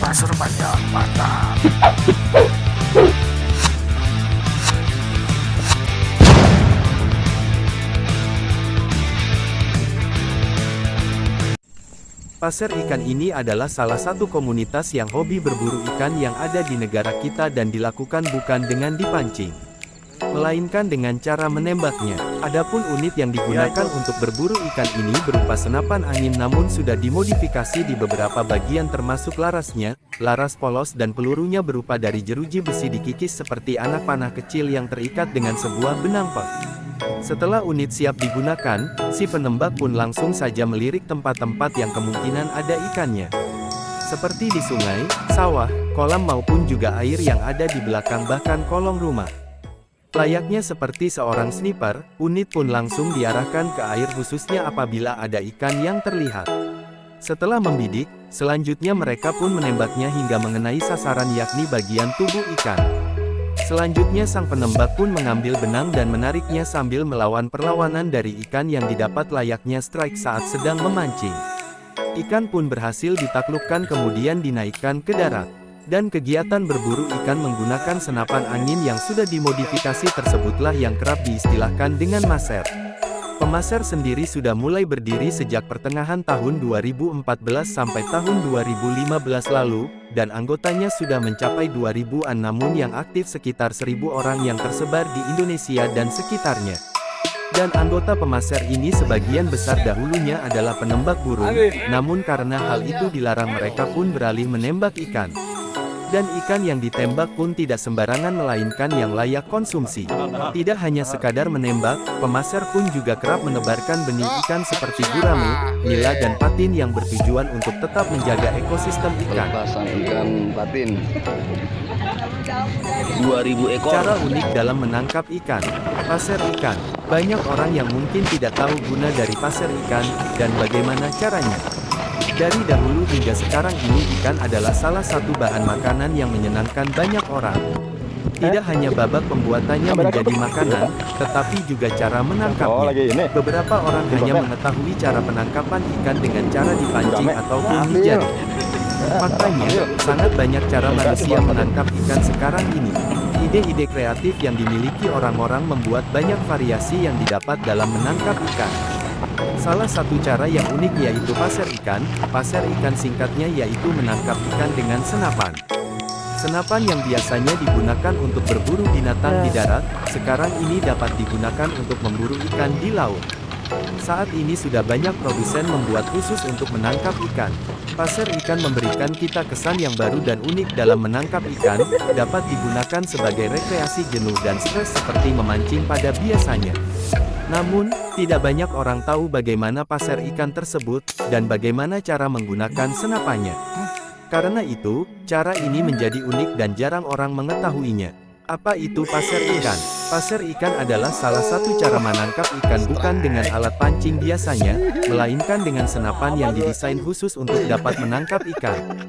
pasar banyak mata. Pasar ikan ini adalah salah satu komunitas yang hobi berburu ikan yang ada di negara kita dan dilakukan bukan dengan dipancing, melainkan dengan cara menembaknya. Adapun unit yang digunakan untuk berburu ikan ini berupa senapan angin namun sudah dimodifikasi di beberapa bagian termasuk larasnya, laras polos dan pelurunya berupa dari jeruji besi dikikis seperti anak panah kecil yang terikat dengan sebuah benang pot. Setelah unit siap digunakan, si penembak pun langsung saja melirik tempat-tempat yang kemungkinan ada ikannya. Seperti di sungai, sawah, kolam maupun juga air yang ada di belakang bahkan kolong rumah. Layaknya seperti seorang sniper, unit pun langsung diarahkan ke air khususnya apabila ada ikan yang terlihat. Setelah membidik, selanjutnya mereka pun menembaknya hingga mengenai sasaran yakni bagian tubuh ikan. Selanjutnya sang penembak pun mengambil benang dan menariknya sambil melawan perlawanan dari ikan yang didapat layaknya strike saat sedang memancing. Ikan pun berhasil ditaklukkan kemudian dinaikkan ke darat. Dan kegiatan berburu ikan menggunakan senapan angin yang sudah dimodifikasi tersebutlah yang kerap diistilahkan dengan maser. Pemaser sendiri sudah mulai berdiri sejak pertengahan tahun 2014 sampai tahun 2015 lalu, dan anggotanya sudah mencapai 2000-an namun yang aktif sekitar 1000 orang yang tersebar di Indonesia dan sekitarnya. Dan anggota pemaser ini sebagian besar dahulunya adalah penembak burung, namun karena hal itu dilarang mereka pun beralih menembak ikan. Dan ikan yang ditembak pun tidak sembarangan melainkan yang layak konsumsi. Tidak hanya sekadar menembak, pemaser pun juga kerap menebarkan benih ikan seperti gurame, nila dan patin yang bertujuan untuk tetap menjaga ekosistem ikan. Pelepasan ikan patin 2000 ekor. Cara unik dalam menangkap ikan. Pasar ikan. Banyak orang yang mungkin tidak tahu guna dari pasar ikan, dan bagaimana caranya. Dari dahulu hingga sekarang ini ikan adalah salah satu bahan makanan yang menyenangkan banyak orang. Tidak hanya babak pembuatannya menjadi makanan, tetapi juga cara menangkapnya. Beberapa orang hanya mengetahui cara penangkapan ikan dengan cara dipancing ataupun dijaring. Faktanya, sangat banyak cara manusia menangkap ikan sekarang ini. Ide-ide kreatif yang dimiliki orang-orang membuat banyak variasi yang didapat dalam menangkap ikan. Salah satu cara yang unik yaitu pasar ikan. Pasar ikan singkatnya yaitu menangkap ikan dengan senapan. Senapan yang biasanya digunakan untuk berburu binatang di darat, sekarang ini dapat digunakan untuk memburu ikan di laut. Saat ini sudah banyak produsen membuat khusus untuk menangkap ikan. Pasar ikan memberikan kita kesan yang baru dan unik dalam menangkap ikan, dapat digunakan sebagai rekreasi jenuh dan stres seperti memancing pada biasanya. Namun, tidak banyak orang tahu bagaimana pasar ikan tersebut, dan bagaimana cara menggunakan senapannya. Karena itu, cara ini menjadi unik dan jarang orang mengetahuinya. Apa itu pasar ikan? Pasar ikan adalah salah satu cara menangkap ikan bukan dengan alat pancing biasanya, melainkan dengan senapan yang didesain khusus untuk dapat menangkap ikan.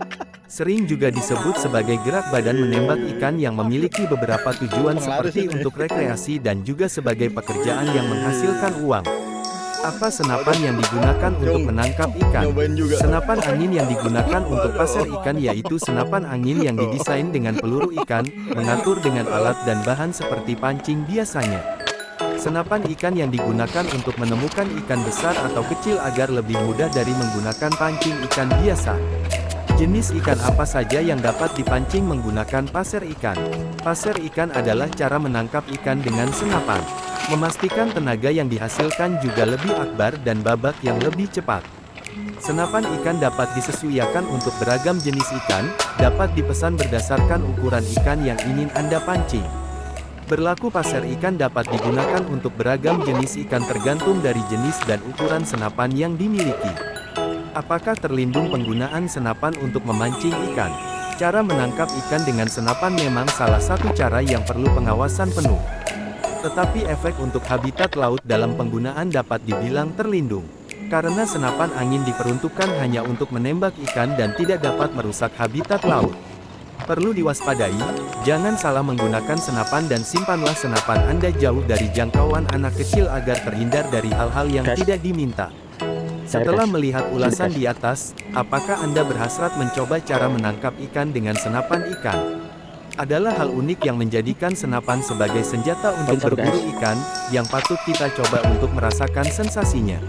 Sering juga disebut sebagai gerak badan menembak ikan yang memiliki beberapa tujuan seperti untuk rekreasi dan juga sebagai pekerjaan yang menghasilkan uang. Apa senapan yang digunakan untuk menangkap ikan? Senapan angin yang digunakan untuk pasar ikan yaitu senapan angin yang didesain dengan peluru ikan, mengatur dengan alat dan bahan seperti pancing biasanya. Senapan ikan yang digunakan untuk menemukan ikan besar atau kecil agar lebih mudah dari menggunakan pancing ikan biasa. Jenis ikan apa saja yang dapat dipancing menggunakan pasar ikan? Pasar ikan adalah cara menangkap ikan dengan senapan. Memastikan tenaga yang dihasilkan juga lebih akbar dan babak yang lebih cepat. Senapan ikan dapat disesuaikan untuk beragam jenis ikan, dapat dipesan berdasarkan ukuran ikan yang ingin Anda pancing. Berlaku pasar ikan dapat digunakan untuk beragam jenis ikan tergantung dari jenis dan ukuran senapan yang dimiliki. Apakah terlindung penggunaan senapan untuk memancing ikan? Cara menangkap ikan dengan senapan memang salah satu cara yang perlu pengawasan penuh. Tetapi efek untuk habitat laut dalam penggunaan dapat dibilang terlindung. Karena senapan angin diperuntukkan hanya untuk menembak ikan dan tidak dapat merusak habitat laut. Perlu diwaspadai, jangan salah menggunakan senapan dan simpanlah senapan Anda jauh dari jangkauan anak kecil agar terhindar dari hal-hal yang tidak diminta. Setelah melihat ulasan di atas, apakah Anda berhasrat mencoba cara menangkap ikan dengan senapan ikan? Adalah hal unik yang menjadikan senapan sebagai senjata untuk Poin 1, berburu guys. ikan, yang patut kita coba untuk merasakan sensasinya.